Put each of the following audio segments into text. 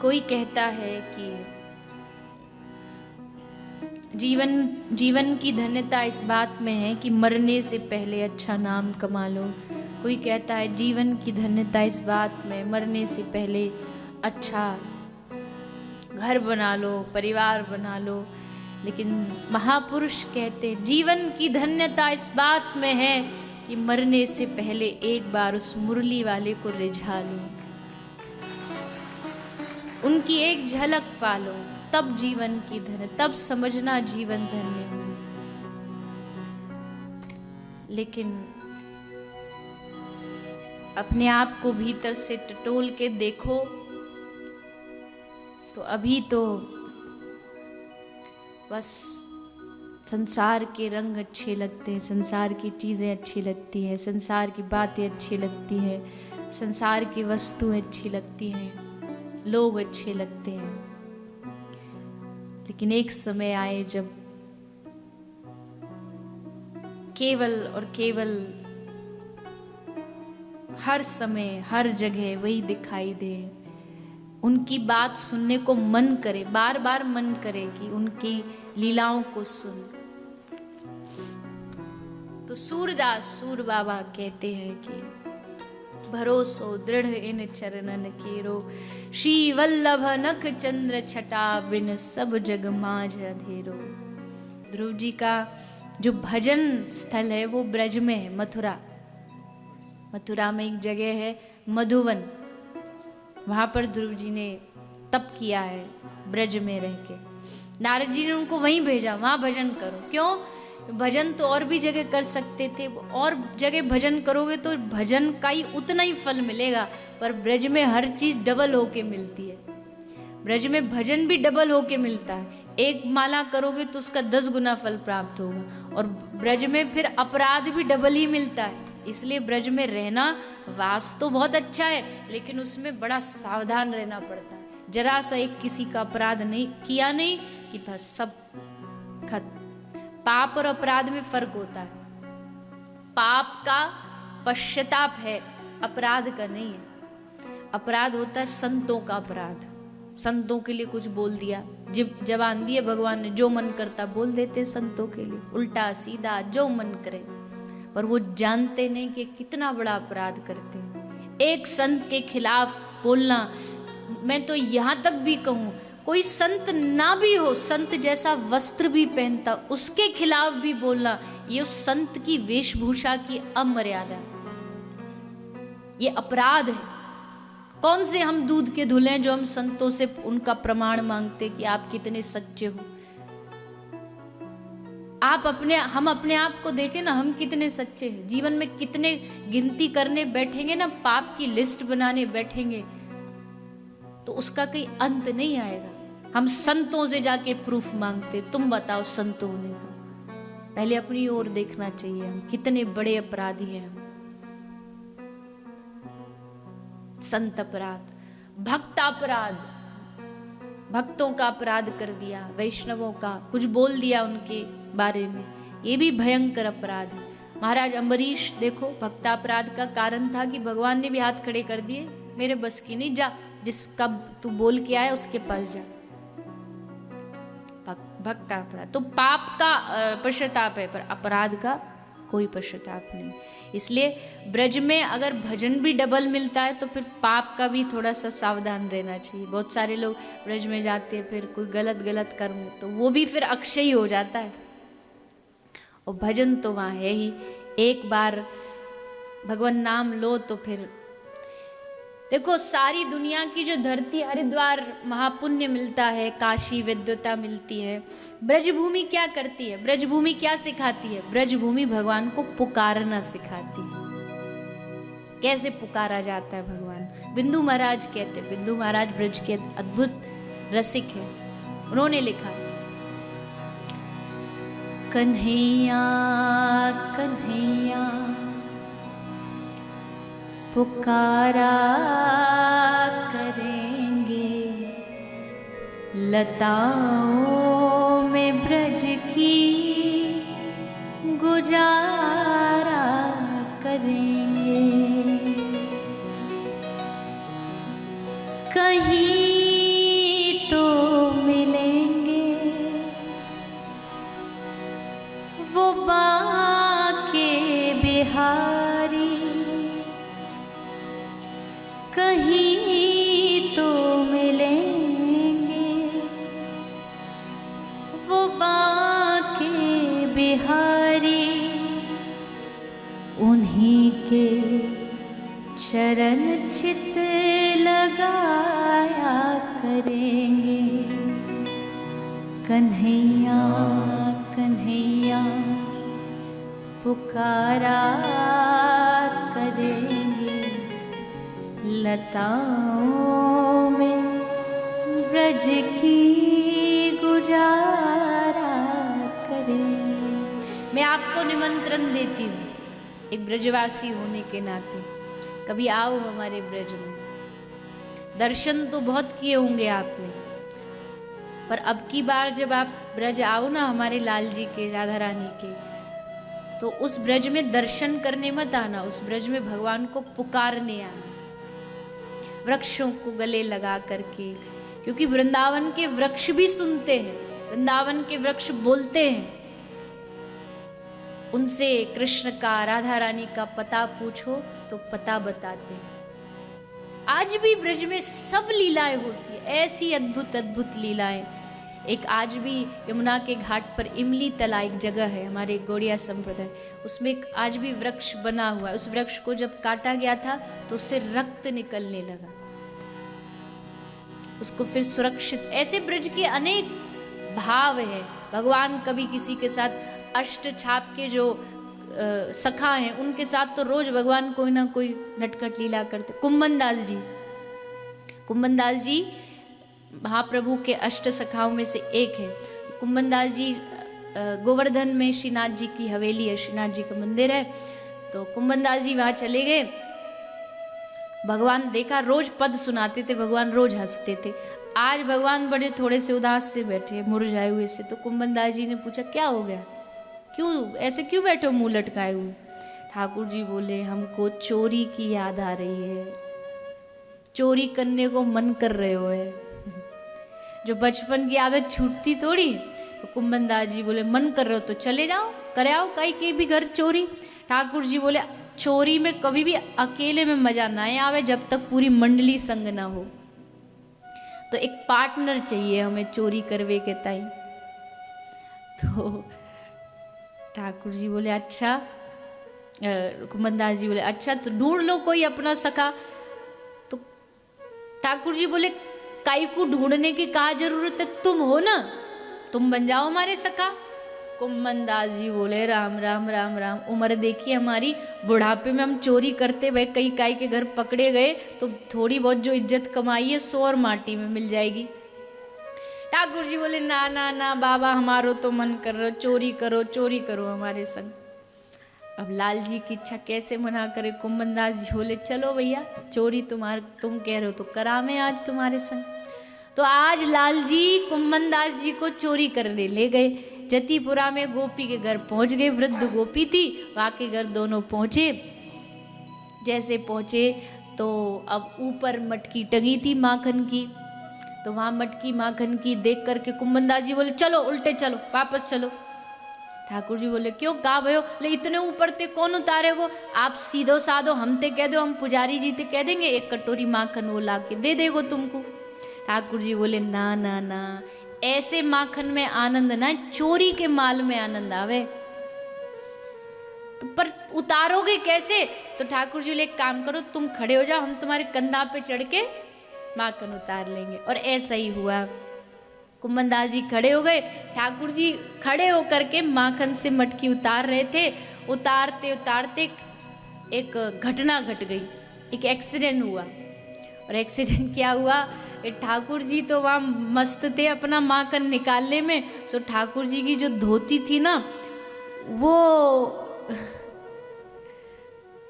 कोई कहता है कि जीवन की धन्यता इस बात में है कि मरने से पहले अच्छा नाम कमा लो। कोई कहता है जीवन की धन्यता इस बात में मरने से पहले अच्छा घर बना लो, परिवार बना लो। लेकिन महापुरुष कहते जीवन की धन्यता इस बात में है कि मरने से पहले एक बार उस मुरली वाले को रिझा लो, उनकी एक झलक पालो, तब जीवन की धन्य, तब समझना जीवन धन्य हुआ। लेकिन अपने आप को भीतर से टटोल के देखो तो अभी तो बस संसार के रंग अच्छे लगते हैं, संसार की चीज़ें अच्छी लगती हैं, संसार की बातें अच्छी लगती हैं, संसार की वस्तुएं अच्छी लगती हैं, लोग अच्छे लगते हैं। लेकिन एक समय आए जब केवल और केवल हर समय हर जगह वही दिखाई दे, उनकी बात सुनने को मन करे, बार बार मन करे कि उनकी लीलाओं को सुन। तो सूरदास सूर बाबा कहते हैं कि भरोसो दृढ़ इन चरणन केरो, श्री वल्लभ नख चंद्र छटा बिन सब जग माझ अंधेरो। ध्रुव जी का जो भजन स्थल है वो ब्रज में है, मथुरा। मथुरा में एक जगह है मधुवन, वहां पर ध्रुव जी ने तप किया है ब्रज में रह के। नारद जी ने उनको वहीं भेजा, वहां भजन करो। क्यों? भजन तो और भी जगह कर सकते थे, और जगह भजन करोगे तो भजन का ही उतना ही फल मिलेगा, पर ब्रज में हर चीज डबल होके मिलती है। ब्रज में भजन भी डबल होके मिलता है, एक माला करोगे तो उसका 10 गुना फल प्राप्त होगा, और ब्रज में फिर अपराध भी डबल ही मिलता है। इसलिए ब्रज में रहना, वास तो बहुत अच्छा है, लेकिन उसमें बड़ा सावधान रहना पड़ता है। जरा सा एक किसी का अपराध नहीं किया नहीं कि बस सब खत्म। पाप और अपराध में फर्क होता है। पाप का पश्चाताप है, अपराध का नहीं है। अपराध होता है संतों का अपराध। संतों के लिए कुछ बोल दिया, जबान दिए भगवान ने, जो मन करता बोल देते संतों के लिए, उल्टा सीधा जो मन करे, पर वो जानते नहीं कि कितना बड़ा अपराध करते हैं। एक संत के खिलाफ बोलना, मैं तो यहाँ तक भी कहूँ, कोई संत ना भी हो, संत जैसा वस्त्र भी पहनता, उसके खिलाफ भी बोलना, ये उस संत की वेशभूषा की अमर्यादा है, ये अपराध है। कौन से हम दूध के धुले जो हम संतों से उनका प्रमाण मांगते कि आप कितने सच्चे हो। हम अपने आप को देखें ना, हम कितने सच्चे हैं। जीवन में कितने गिनती करने बैठेंगे ना, पाप की लिस्ट बनाने बैठेंगे तो उसका कोई अंत नहीं आएगा। हम संतों से जाके प्रूफ मांगते, तुम बताओ संत होने का। पहले अपनी ओर देखना चाहिए, हम कितने बड़े अपराधी हैं। हम संत अपराध, भक्त अपराध, भक्तों का अपराध कर दिया, वैष्णवों का कुछ बोल दिया उनके बारे में, ये भी भयंकर अपराध है। महाराज अम्बरीश देखो, भक्तापराध का कारण था कि भगवान ने भी हाथ खड़े कर दिए, मेरे बस की नहीं, जा जिसका तू बोल के आया उसके पास जा। भक्तापराध तो पाप का पश्चाताप है, पर अपराध का कोई पश्चाताप नहीं। इसलिए ब्रज में अगर भजन भी डबल मिलता है तो फिर पाप का भी थोड़ा सा सावधान रहना चाहिए। बहुत सारे लोग ब्रज में जाते हैं, फिर कोई गलत कर्म तो वो भी फिर अक्षय ही हो जाता है। और भजन तो वहाँ है ही, एक बार भगवान नाम लो तो फिर देखो, सारी दुनिया की जो धरती, हरिद्वार महापुण्य मिलता है, काशी विद्वता मिलती है, ब्रजभूमि क्या करती है? ब्रजभूमि क्या सिखाती है? ब्रजभूमि भगवान को पुकारना सिखाती है, कैसे पुकारा जाता है भगवान। बिंदु महाराज कहते, बिंदु महाराज ब्रज के अद्भुत रसिक है, उन्होंने लिखा, कन्हैया कन्हैया पुकारा करेंगे, लताओं में ब्रज की गुजारा करेंगे। कहीं कन्हैया कन्हैया पुकारा करेंगे, लताओं में ब्रज की गुजारा करेंगे। मैं आपको निमंत्रण देती हूँ एक ब्रजवासी होने के नाते, कभी आओ हमारे ब्रज में। दर्शन तो बहुत किए होंगे आपने, पर अब की बार जब आप ब्रज आओ ना हमारे लाल जी के, राधा रानी के, तो उस ब्रज में दर्शन करने मत आना, उस ब्रज में भगवान को पुकारने आना, वृक्षों को गले लगा करके, क्योंकि वृंदावन के वृक्ष भी सुनते हैं, वृंदावन के वृक्ष बोलते हैं। उनसे कृष्ण का, राधा रानी का पता पूछो तो पता बताते हैं। आज भी ब्रज में सब लीलाएं होती है, ऐसी अद्भुत अद्भुत लीलाएं। एक आज भी यमुना के घाट पर इमली तला एक जगह है हमारे गौड़िया संप्रदाय, उसमें एक आज भी वृक्ष बना हुआ है। उस वृक्ष को जब काटा गया था तो उससे रक्त निकलने लगा, उसको फिर सुरक्षित। ऐसे ब्रज के अनेक भाव हैं। भगवान कभी किसी के साथ अष्ट छाप के जो सखा हैं उनके साथ तो रोज भगवान कोई ना कोई नटखट लीला करते। कुंभन दास जी महाप्रभु के अष्ट सखाओं में से एक है। कुंभन दास जी गोवर्धन में श्रीनाथ जी की हवेली है, श्रीनाथ जी का मंदिर है, तो कुंभन दास जी वहां चले गए। भगवान देखा, रोज पद सुनाते थे, भगवान रोज हंसते थे। आज भगवान बड़े थोड़े से उदास से बैठे, मुरझाए हुए से। तो कुंभन दास जी ने पूछा क्या हो गया, क्यों ऐसे क्यों बैठे हो मुंह लटकाए हुए? ठाकुर जी बोले हमको चोरी की याद आ रही है, चोरी करने को मन कर रहे हो है। जो बचपन की आदत छूटती थोड़ी। तो कुंभन दास जी बोले मन कर रहे हो तो चले जाओ, करे आओ कहीं के भी घर चोरी। ठाकुर जी बोले चोरी में कभी भी अकेले में मजा ना आवे जब तक पूरी मंडली संग ना हो, तो एक पार्टनर चाहिए हमें चोरी करवे के टाइम। तो ठाकुर जी बोले अच्छा, कुंभन दास जी बोले अच्छा तो ढूंढ लो कोई अपना सखा। तो ठाकुर जी बोले काई को ढूंढने की क्या जरूरत है, तुम हो ना, तुम बन जाओ हमारे सखा। कुंभन दास जी बोले राम राम राम राम, उम्र देखिए हमारी, बुढ़ापे में हम चोरी करते भाई कहीं काई के घर पकड़े गए तो थोड़ी बहुत जो इज्जत कमाई है सो और माटी में मिल जाएगी। ठाकुर जी बोले ना ना ना बाबा, हमारो तो मन कर रहा, चोरी करो हमारे संग। अब लाल जी की इच्छा कैसे मना करे। कुंभन दास जी बोले चलो भैया चोरी तुम कह रहे हो तो करा मैं आज तुम्हारे संग। तो आज लाल जी कुंभन दास जी को चोरी करने ले गए। जतिपुरा में गोपी के घर पहुंच गए, वृद्ध गोपी थी, वहां के घर दोनों पहुंचे। जैसे पहुंचे तो अब ऊपर मटकी टंगी थी माखन की, तो वहां मटकी माखन की देख करके कुंभन दास जी बोले चलो उल्टे चलो, वापस चलो। ठाकुर जी बोले क्यों का भयो, ले इतने ऊपर ते कौन उतारे को, आप सीधो साधो हम ते कह दो, हम पुजारी जी ते कह देंगे, एक कटोरी माखन वो ला के दे देगो तुमको। ठाकुर जी बोले ना ना ना, ऐसे माखन में आनंद ना, चोरी के माल में आनंद आवे। तो पर उतारोगे कैसे? तो ठाकुर जी बोले एक काम करो, तुम खड़े हो जाओ, हम तुम्हारे कंधा पे चढ़ के माखन उतार लेंगे। और ऐसा ही हुआ। कुंभन दास जी खड़े हो गए, ठाकुर जी खड़े होकर के माखन से मटकी उतार रहे थे। उतारते उतारते एक घटना घट गई, एक एक्सीडेंट हुआ। और एक्सीडेंट क्या हुआ, ठाकुर जी तो वहाँ मस्त थे अपना माखन निकालने में, सो ठाकुर जी की जो धोती थी ना वो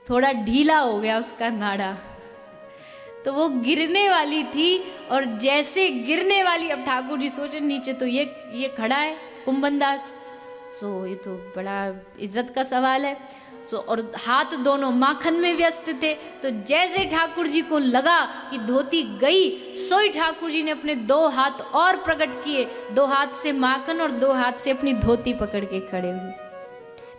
थोड़ा ढीला हो गया उसका नाड़ा, तो वो गिरने वाली थी। और जैसे गिरने वाली, अब ठाकुर जी सोचे नीचे तो ये खड़ा है कुंभन दास, सो ये तो बड़ा इज्जत का सवाल है। सो और हाथ दोनों माखन में व्यस्त थे। तो जैसे ठाकुर जी को लगा कि धोती गई, सोई ठाकुर जी ने अपने दो हाथ और प्रकट किए, दो हाथ से माखन और दो हाथ से अपनी धोती पकड़ के खड़े हुए।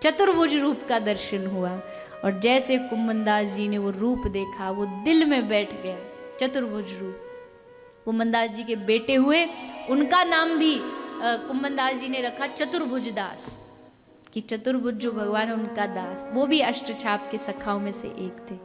चतुर्भुज रूप का दर्शन हुआ। और जैसे कुंभन दास जी ने वो रूप देखा, वो दिल में बैठ गया, चतुर्भुज रूप। कुंभन दास जी के बेटे हुए, उनका नाम भी कुंभन दास जी ने रखा चतुर्भुज दास, कि चतुर्भुज जो भगवान है उनका दास। वो भी अष्टछाप के सखाओं में से एक थे।